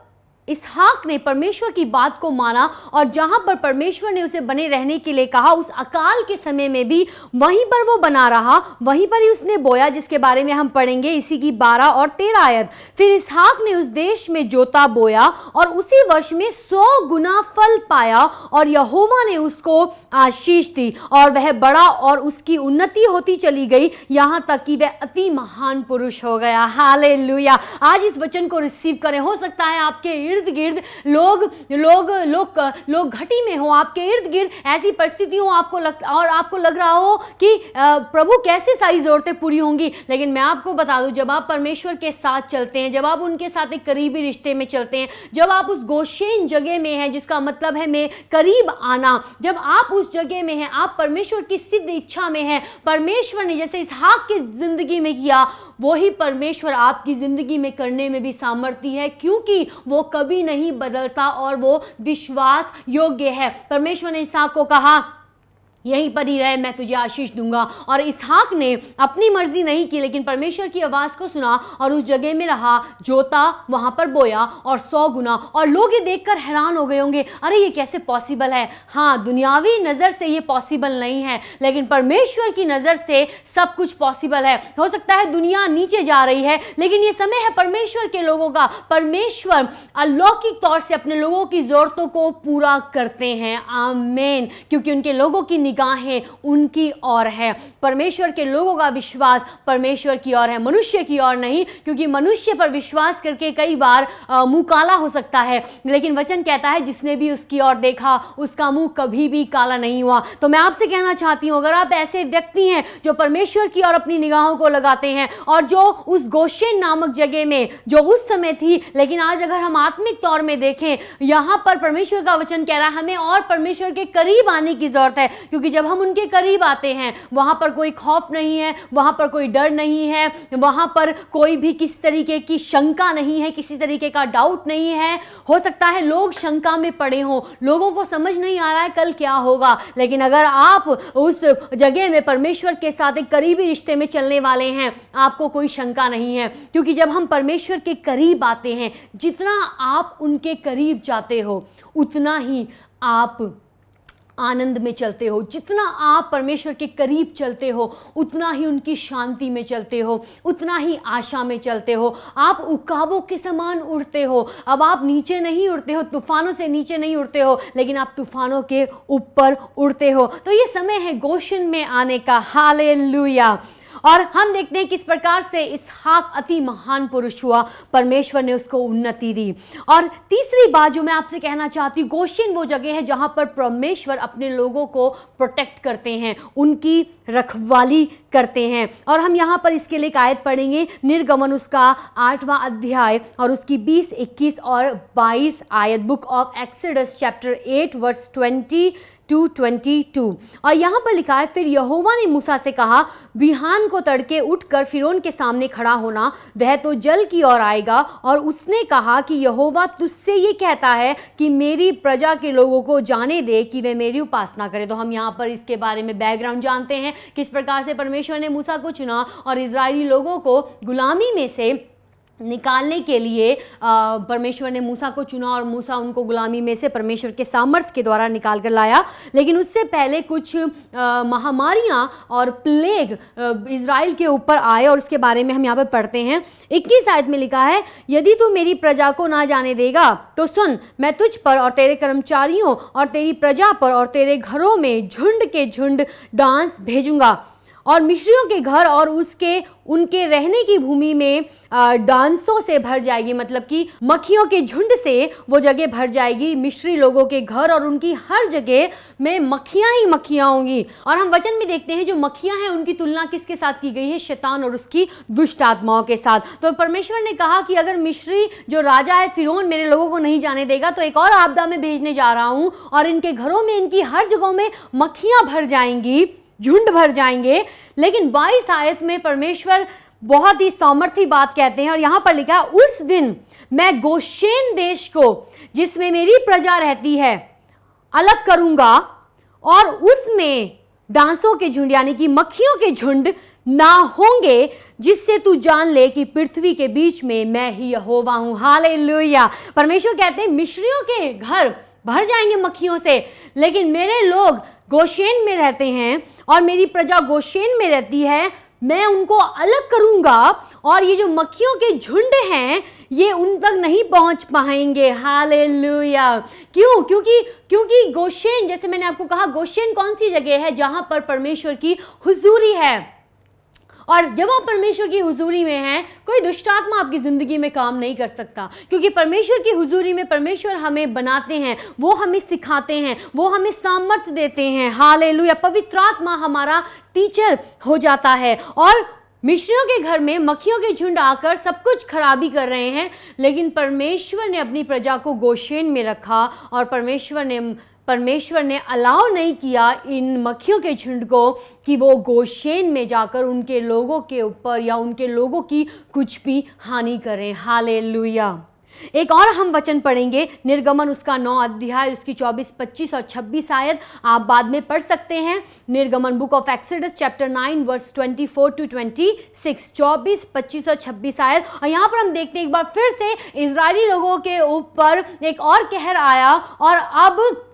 इसहाक ने परमेश्वर की बात को माना और जहां पर परमेश्वर ने उसे बने रहने के लिए कहा, उस अकाल के समय में भी वहीं पर वो बना रहा, वहीं पर ही उसने बोया, जिसके बारे में हम पढ़ेंगे इसी की 12 और 13 आयत। फिर इसहाक ने उस देश में जोता बोया और उसी वर्ष में 100 गुना फल पाया और यहोवा ने उसको आशीष दी और वह बड़ा और उसकी उन्नति होती चली गई, यहां तक कि वह अति महान पुरुष हो गया। हालेलुया। आज इस वचन को रिसीव करें। हो सकता है आपके इर्द गिर्द लोग घटी में हो, आपके इर्द गिर्द ऐसी परिस्थिति हो आपको लग रहा हो कि प्रभु कैसे सारी जरूरतें पूरी होंगी। लेकिन मैं आपको बता दूं, जब आप परमेश्वर के साथ चलते हैं, जब आप उनके साथ एक करीबी रिश्ते में चलते हैं, जब आप उस गोशेन जगह में हैं, जिसका मतलब है में करीब आना, जब आप उस जगह में हैं, आप परमेश्वर की सिद्ध इच्छा में हैं, परमेश्वर ने जैसे इसहाक की जिंदगी में किया वही परमेश्वर आपकी जिंदगी में करने में भी सामर्थ्य है, क्योंकि वो कभी नहीं बदलता और वो विश्वास योग्य है। परमेश्वर ने इसहाक को कहा यहीं पर ही रहे, मैं तुझे आशीष दूंगा। और इसहाक ने अपनी मर्जी नहीं की, लेकिन परमेश्वर की आवाज़ को सुना और उस जगह में रहा, जोता, वहाँ पर बोया और 100 गुना। और लोग ये देखकर हैरान हो गए होंगे, अरे ये कैसे पॉसिबल है। हाँ, दुनियावी नज़र से ये पॉसिबल नहीं है, लेकिन परमेश्वर की नज़र से सब कुछ पॉसिबल है। हो सकता है दुनिया नीचे जा रही है, लेकिन ये समय है परमेश्वर के लोगों का। परमेश्वर अलौकिक तौर से अपने लोगों की ज़रूरतों को पूरा करते हैं। आमीन। क्योंकि उनके लोगों की निगाहें उनकी ओर है। परमेश्वर के लोगों का विश्वास परमेश्वर की ओर है, मनुष्य की ओर नहीं, क्योंकि मनुष्य पर विश्वास करके कई बार मुंह काला हो सकता है, लेकिन वचन कहता है जिसने भी उसकी ओर देखा उसका मुंह कभी भी काला नहीं हुआ। तो मैं आपसे कहना चाहती हूं, अगर आप ऐसे व्यक्ति हैं जो परमेश्वर की ओर अपनी निगाहों को लगाते हैं और जो उस गोशेन नामक जगह में जो उस समय थी, लेकिन आज अगर हम आत्मिक तौर में देखें, यहां पर परमेश्वर का वचन कह रहा है हमें और परमेश्वर के करीब आने की जरूरत है, क्योंकि जब हम उनके करीब आते हैं वहां पर कोई खौफ नहीं है, वहां पर कोई डर नहीं है, वहां पर कोई भी किसी तरीके की शंका नहीं है, किसी तरीके का डाउट नहीं है। हो सकता है लोग शंका में पड़े हों, लोगों को समझ नहीं आ रहा है कल क्या होगा, लेकिन अगर आप उस जगह में परमेश्वर के साथ एक करीबी रिश्ते में चलने वाले हैं, आपको कोई शंका नहीं है। क्योंकि जब हम परमेश्वर के करीब आते हैं, जितना आप उनके करीब जाते हो उतना ही आप आनंद में चलते हो, जितना आप परमेश्वर के करीब चलते हो उतना ही उनकी शांति में चलते हो, उतना ही आशा में चलते हो। आप उकाबों के समान उड़ते हो। अब आप नीचे नहीं उड़ते हो, तूफानों से नीचे नहीं उड़ते हो, लेकिन आप तूफानों के ऊपर उड़ते हो। तो ये समय है गोशन में आने का। हालेलुया। और हम देखते हैं किस प्रकार से इसहाक अति महान पुरुष हुआ, परमेश्वर ने उसको उन्नति दी। और तीसरी बात जो मैं आपसे कहना चाहती हूँ, गोशेन वो जगह है जहां पर परमेश्वर अपने लोगों को प्रोटेक्ट करते हैं, उनकी रखवाली करते हैं। और हम यहाँ पर इसके लिए एक आयत पढ़ेंगे, निर्गमन उसका 8वां अध्याय और उसकी 20, 21 और 22 आयत। Book of Exodus chapter 8 verse 20 2:22। और यहाँ पर लिखा है, फिर यहोवा ने मूसा से कहा, बिहान को तड़के उठकर फिरौन के सामने खड़ा होना, वह तो जल की ओर आएगा। और उसने कहा कि यहोवा तुझसे ये कहता है कि मेरी प्रजा के लोगों को जाने दे कि वे मेरी उपासना करें। तो हम यहाँ पर इसके बारे में बैकग्राउंड जानते हैं, किस प्रकार से परमेश्वर ने मूसा को चुना और इजरायली लोगों को गुलामी में से निकालने के लिए परमेश्वर ने मूसा को चुना और मूसा उनको गुलामी में से परमेश्वर के सामर्थ्य के द्वारा निकाल कर लाया। लेकिन उससे पहले कुछ महामारियां और प्लेग इज़राइल के ऊपर आए और उसके बारे में हम यहाँ पर पढ़ते हैं। 21 आयत में लिखा है, यदि तू मेरी प्रजा को ना जाने देगा तो सुन, मैं तुझ पर और तेरे कर्मचारियों और तेरी प्रजा पर और तेरे घरों में झुंड के झुंड डांस भेजूंगा और मिस्रियों के घर और उनके रहने की भूमि में डांसों से भर जाएगी। मतलब कि मक्खियों के झुंड से वो जगह भर जाएगी। मिस्री लोगों के घर और उनकी हर जगह में मक्खियां ही मक्खियां होंगी। और हम वचन में देखते हैं जो मक्खियां हैं उनकी तुलना किसके साथ की गई है? शैतान और उसकी दुष्ट आत्माओं के साथ। तो परमेश्वर ने कहा कि अगर मिस्री जो राजा है फिरौन मेरे लोगों को नहीं जाने देगा तो एक और आपदा में भेजने जा रहा हूं और इनके घरों में, इनकी हर जगहों में मक्खियां भर जाएंगी, झुंड भर जाएंगे। लेकिन 22 आयत में परमेश्वर बहुत ही सामर्थी बात कहते हैं और यहां पर लिखा है, उस दिन मैं गोशेन देश को जिसमें मेरी प्रजा रहती है अलग करूंगा और उसमें डांसों के झुंड यानी कि मक्खियों के झुंड ना होंगे, जिससे तू जान ले कि पृथ्वी के बीच में मैं ही यहोवा हूं। हालेलुया। परमेश्वर कहते हैं मिस्रियों के घर भर जाएंगे मक्खियों से, लेकिन मेरे लोग गोशेन में रहते हैं और मेरी प्रजा गोशेन में रहती है। मैं उनको अलग करूंगा और ये जो मक्खियों के झुंड हैं ये उन तक नहीं पहुंच पाएंगे। हालेलुया। क्यों? क्योंकि गोशेन, जैसे मैंने आपको कहा, गोशेन कौन सी जगह है? जहां पर परमेश्वर की हुजूरी है। और जब आप परमेश्वर की हुजूरी में हैं, कोई दुष्ट आत्मा आपकी जिंदगी में काम नहीं कर सकता, क्योंकि परमेश्वर की हुजूरी में परमेश्वर हमें बनाते हैं, वो हमें सिखाते हैं, वो हमें सामर्थ्य देते हैं। हालेलुया। पवित्र आत्मा हमारा टीचर हो जाता है। और मिस्रियों के घर में मक्खियों के झुंड आकर सब कुछ खराबी कर रहे हैं, लेकिन परमेश्वर ने अपनी प्रजा को गोशेन में रखा और परमेश्वर ने अलाउ नहीं किया इन मक्खियों के झुंड को कि वो गोशेन में जाकर उनके लोगों के ऊपर या उनके लोगों की कुछ भी हानि करें। हालेलुया। एक और हम वचन पढ़ेंगे, निर्गमन उसका 9 अध्याय, उसकी 24, 25 और 26 आयत आप बाद में पढ़ सकते हैं। निर्गमन, book of Exodus chapter 9 verse 24 to 26, 24, 25 और 26 आयत। और यहाँ पर हम देखते हैं एक बार फिर से इजरायली लोगों के ऊपर एक और कहर आया और अब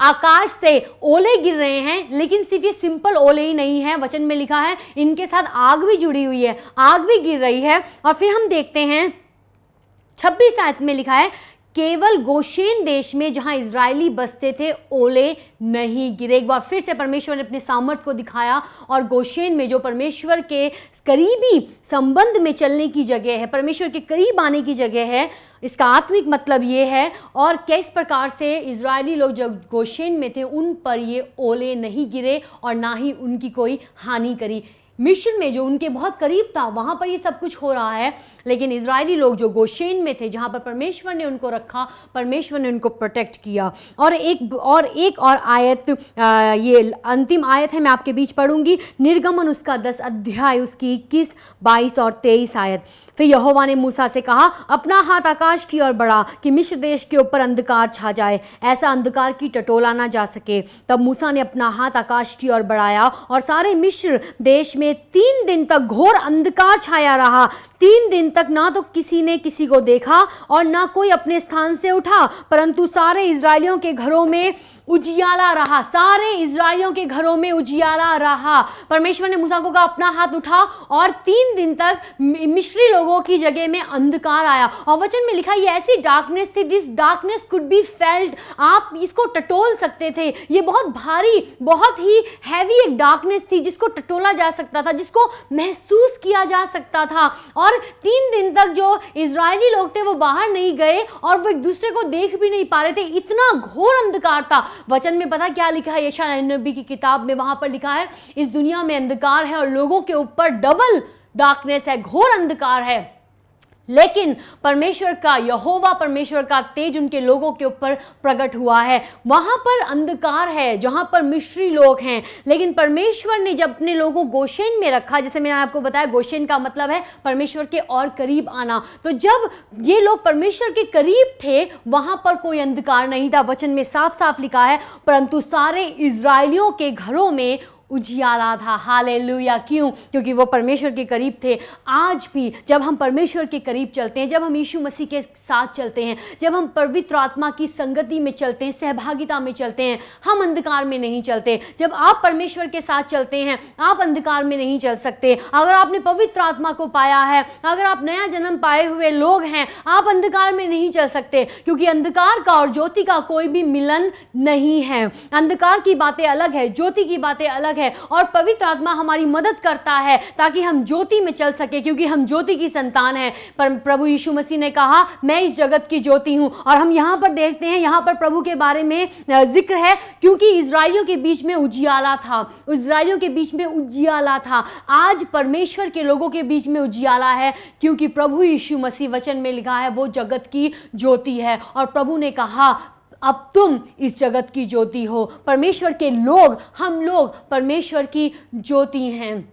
आकाश से ओले गिर रहे हैं। लेकिन सिर्फ ये सिंपल ओले ही नहीं है, वचन में लिखा है इनके साथ आग भी जुड़ी हुई है, आग भी गिर रही है। और फिर हम देखते हैं 26 आयत में लिखा है, केवल गोशेन देश में जहां इजरायली बसते थे ओले नहीं गिरे। एक बार फिर से परमेश्वर ने अपने सामर्थ्य को दिखाया और गोशेन में जो परमेश्वर के करीबी संबंध में चलने की जगह है, परमेश्वर के करीब आने की जगह है, इसका आत्मिक मतलब ये है। और किस प्रकार से इजरायली लोग जब गोशेन में थे उन पर ये ओले नहीं गिरे और ना ही उनकी कोई हानि करी। मिस्र में जो उनके बहुत करीब था वहां पर ये सब कुछ हो रहा है, लेकिन इजरायली लोग जो गोशेन में थे जहां पर परमेश्वर ने उनको रखा, परमेश्वर ने उनको प्रोटेक्ट किया। और एक और आयत, ये अंतिम आयत है, मैं आपके बीच पढ़ूंगी। निर्गमन उसका 10 अध्याय, उसकी 21, 22 और 23 आयत। फिर यहोवा ने मूसा से कहा, अपना हाथ आकाश की ओर बढ़ा कि मिस्र देश के ऊपर अंधकार छा जाए, ऐसा अंधकार की टटोला ना जा सके। तब मूसा ने अपना हाथ आकाश की ओर बढ़ाया और सारे मिस्र देश में 3 दिन तक घोर अंधकार छाया रहा। 3 दिन तक ना तो किसी ने किसी को देखा और ना कोई अपने स्थान से उठा, परंतु सारे इजरायलियों के घरों में उजियाला रहा। सारे इजरायलियों के घरों में उजियाला रहा। परमेश्वर ने मूसा को कहा अपना हाथ उठा और 3 दिन तक मिस्री लोगों की जगह में अंधकार आया। और वचन में लिखा ये ऐसी डार्कनेस थी, this darkness could be felt, आप इसको टटोल सकते थे। ये बहुत भारी, बहुत ही हैवी एक डार्कनेस थी जिसको टटोला जा सकता था, जिसको महसूस किया जा सकता था। और 3 दिन तक जो इजरायली लोग थे वो बाहर नहीं गए और वो एक दूसरे को देख भी नहीं पा रहे थे, इतना घोर अंधकार था। वचन में पता क्या लिखा है? यशायाह नबी की किताब में वहां पर लिखा है इस दुनिया में अंधकार है और लोगों के ऊपर डबल डार्कनेस है, घोर अंधकार है। लेकिन परमेश्वर का यहोवा परमेश्वर का तेज उनके लोगों के ऊपर प्रकट हुआ है। वहां पर अंधकार है, जहां पर मिस्री लोग हैं, लेकिन परमेश्वर ने जब अपने लोगों को गोशेन में रखा, जैसे मैंने आपको बताया गोशेन का मतलब है परमेश्वर के और करीब आना, तो जब ये लोग परमेश्वर के करीब थे वहां पर कोई अंधकार नहीं था। वचन में साफ साफ लिखा है, परंतु सारे इजरायलियों के घरों में उजियाला था। हालेलुया। क्यों? क्योंकि वो परमेश्वर के करीब थे। आज भी जब हम परमेश्वर के करीब चलते हैं, जब हम यीशु मसीह के साथ चलते हैं, जब हम पवित्र आत्मा की संगति में चलते हैं, सहभागिता में चलते हैं, हम अंधकार में नहीं चलते। जब आप परमेश्वर के साथ चलते हैं आप अंधकार में नहीं चल सकते। अगर आपने पवित्र आत्मा को पाया है, अगर आप नया जन्म पाए हुए लोग हैं, आप अंधकार में नहीं चल सकते, क्योंकि अंधकार का और ज्योति का कोई भी मिलन नहीं है। अंधकार की बातें अलग है, ज्योति की बातें अलग है, और पवित्र आत्मा हमारी मदद करता है ताकि हम ज्योति में चल सके, क्योंकि हम ज्योति की संतान हैं। पर प्रभु यीशु मसीह ने कहा, मैं इस जगत की ज्योति हूं। और हम यहां पर देखते हैं, यहां पर प्रभु के बारे में जिक्र है, क्योंकि इजराइलियों के बीच में उजियाला था, इजराइलियों के बीच में उजियाला था। आज परमेश्वर के लोगों के बीच में उजियाला है, क्योंकि प्रभु यीशु मसीह, वचन में लिखा है, वो जगत की ज्योति है। और प्रभु ने कहा, अब तुम इस जगत की ज्योति हो। परमेश्वर के लोग, हम लोग परमेश्वर की ज्योति हैं।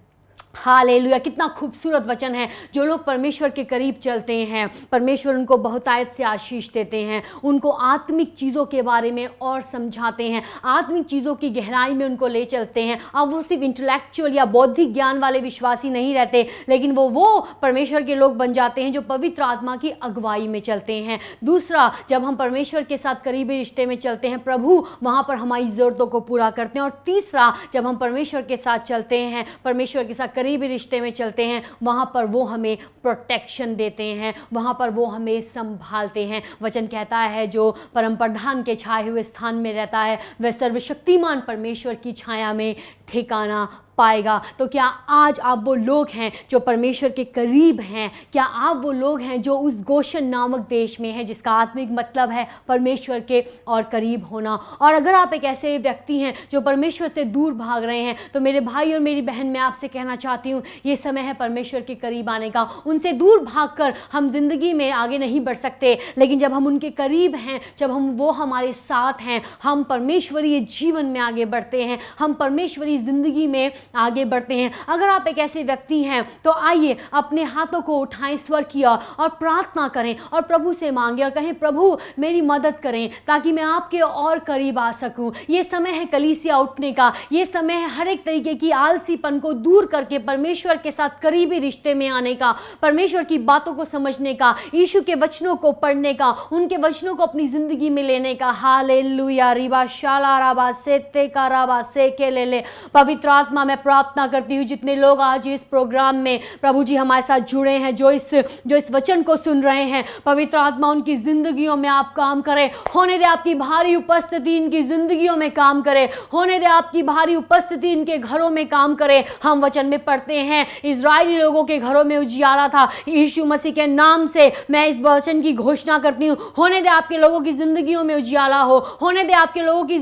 हालेलुया। कितना खूबसूरत वचन है। जो लोग परमेश्वर के करीब चलते हैं, परमेश्वर उनको बहुतायत से आशीष देते हैं, उनको आत्मिक चीज़ों के बारे में और समझाते हैं, आत्मिक चीज़ों की गहराई में उनको ले चलते हैं। अब वो सिर्फ इंटेलेक्चुअल या बौद्धिक ज्ञान वाले विश्वासी नहीं रहते, लेकिन वो परमेश्वर के लोग बन जाते हैं जो पवित्र आत्मा की अगुवाई में चलते हैं। दूसरा, जब हम परमेश्वर के साथ करीबी रिश्ते में चलते हैं, प्रभु वहाँ पर हमारी ज़रूरतों को पूरा करते हैं। और तीसरा, जब हम परमेश्वर के साथ चलते हैं, परमेश्वर के साथ करीबी रिश्ते में चलते हैं, वहां पर वो हमें प्रोटेक्शन देते हैं, वहां पर वो हमें संभालते हैं। वचन कहता है, जो परम प्रधान के छाए हुए स्थान में रहता है वह सर्वशक्तिमान परमेश्वर की छाया में ठिकाना पाएगा। तो क्या आज आप वो लोग हैं जो परमेश्वर के करीब हैं? क्या आप वो लोग हैं जो उस गोशन नामक देश में हैं, जिसका आत्मिक मतलब है परमेश्वर के और करीब होना? और अगर आप एक ऐसे व्यक्ति हैं जो परमेश्वर से दूर भाग रहे हैं, तो मेरे भाई और मेरी बहन, मैं आपसे कहना चाहती हूँ, ये समय है परमेश्वर के करीब आने का। उनसे दूर भागकर हम जिंदगी में आगे नहीं बढ़ सकते, लेकिन जब हम उनके करीब हैं, जब वो हमारे साथ हैं, हम परमेश्वरीय जीवन में आगे बढ़ते हैं, हम परमेश्वरीय जिंदगी में आगे बढ़ते हैं। अगर आप एक ऐसे व्यक्ति हैं तो आइए अपने हाथों को उठाएं स्वर की ओर और प्रार्थना करें और प्रभु से मांगे और कहें, प्रभु मेरी मदद करें ताकि मैं आपके और करीब आ सकूं। ये समय है कलीसिया उठने का, ये समय है हर एक तरीके की आलसीपन को दूर करके परमेश्वर के साथ करीबी रिश्ते में आने का, परमेश्वर की बातों को समझने का, यीशु के वचनों को पढ़ने का, उनके वचनों को अपनी जिंदगी में लेने का। हालेलुया। रिबा शाला राबा सेते का राबा से के ले। पवित्र आत्मा, मैं प्रार्थना करती हूँ जितने लोग आज इस प्रोग्राम में प्रभु जी हमारे साथ जुड़े हैं, जो इस वचन को सुन रहे हैं, पवित्र आत्मा उनकी जिंदगियों में आप काम करें। होने दे आपकी भारी उपस्थिति इनकी जिंदगियों में काम करे, होने दे आपकी भारी उपस्थिति इनके घरों में काम करे। हम वचन में पढ़ते हैं, इजरायली लोगों के घरों में उजियाला था। यीशु मसीह के नाम से मैं इस वचन की घोषणा करती हूँ, होने दे आपके लोगों की जिंदगियों में उजियाला हो, होने दे आपके लोगों की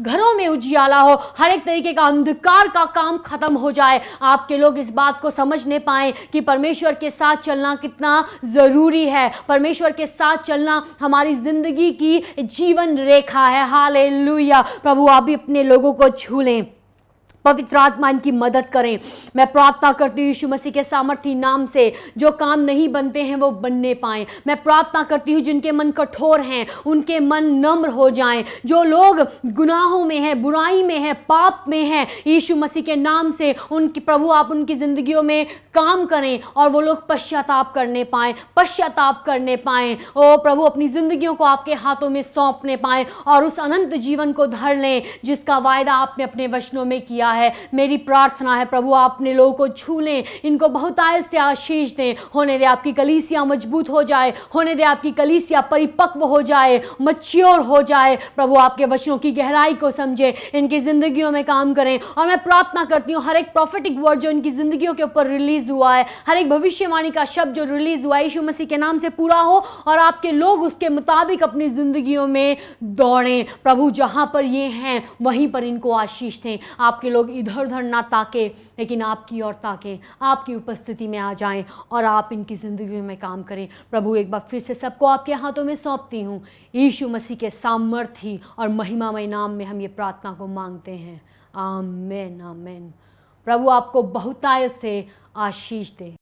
घरों में उजियाला हो। हर एक तरीके का अंधकार का काम खत्म हो जाए। आपके लोग इस बात को समझने पाए कि परमेश्वर के साथ चलना कितना जरूरी है। परमेश्वर के साथ चलना हमारी जिंदगी की जीवन रेखा है। हालेलुया। प्रभु आप भी अपने लोगों को छू लें, पवित्र आत्मा इनकी मदद करें। मैं प्रार्थना करती हूँ यीशु मसीह के सामर्थी नाम से, जो काम नहीं बनते हैं वो बनने पाएं। मैं प्रार्थना करती हूँ जिनके मन कठोर हैं उनके मन नम्र हो जाएं। जो लोग गुनाहों में हैं, बुराई में हैं, पाप में हैं, यीशु मसीह के नाम से उनकी प्रभु आप उनकी जिंदगियों में काम करें और वो लोग पश्चाताप करने पाएं। ओ प्रभु अपनी जिंदगियों को आपके हाथों में सौंपने पाएं और उस अनंत जीवन को धर लें जिसका वायदा आपने अपने वचनों में किया है। मेरी प्रार्थना है प्रभु आप अपने लोगों को छू लें, इनको बहुतायत से आशीष दें। होने दे आपकी कलीसिया मजबूत हो जाए, होने दे आपकी कलीसिया परिपक्व हो जाए, मैच्योर हो जाए। प्रभु आपके वचनों की गहराई को समझे, इनकी जिंदगियों में काम करें। और मैं प्रार्थना करती हूँ हर एक प्रोफेटिक वर्ड जो इनकी जिंदगियों के ऊपर रिलीज हुआ है, हर एक भविष्यवाणी का शब्द जो रिलीज हुआ है, यीशु मसीह के नाम से पूरा हो और आपके लोग उसके मुताबिक अपनी जिंदगियों में दौड़ें। प्रभु जहां पर ये हैं वहीं पर इनको आशीष दें। आपके लोग लोग इधर उधर ना ताकें, लेकिन आपकी ओर ताकें, आपकी उपस्थिति में आ जाएं और आप इनकी ज़िंदगी में काम करें। प्रभु एक बार फिर से सबको आपके हाथों में सौंपती हूँ। यीशु मसीह के सामर्थी और महिमामय नाम में हम ये प्रार्थना को मांगते हैं। आमीन आमीन। प्रभु आपको बहुतायत से आशीष दे।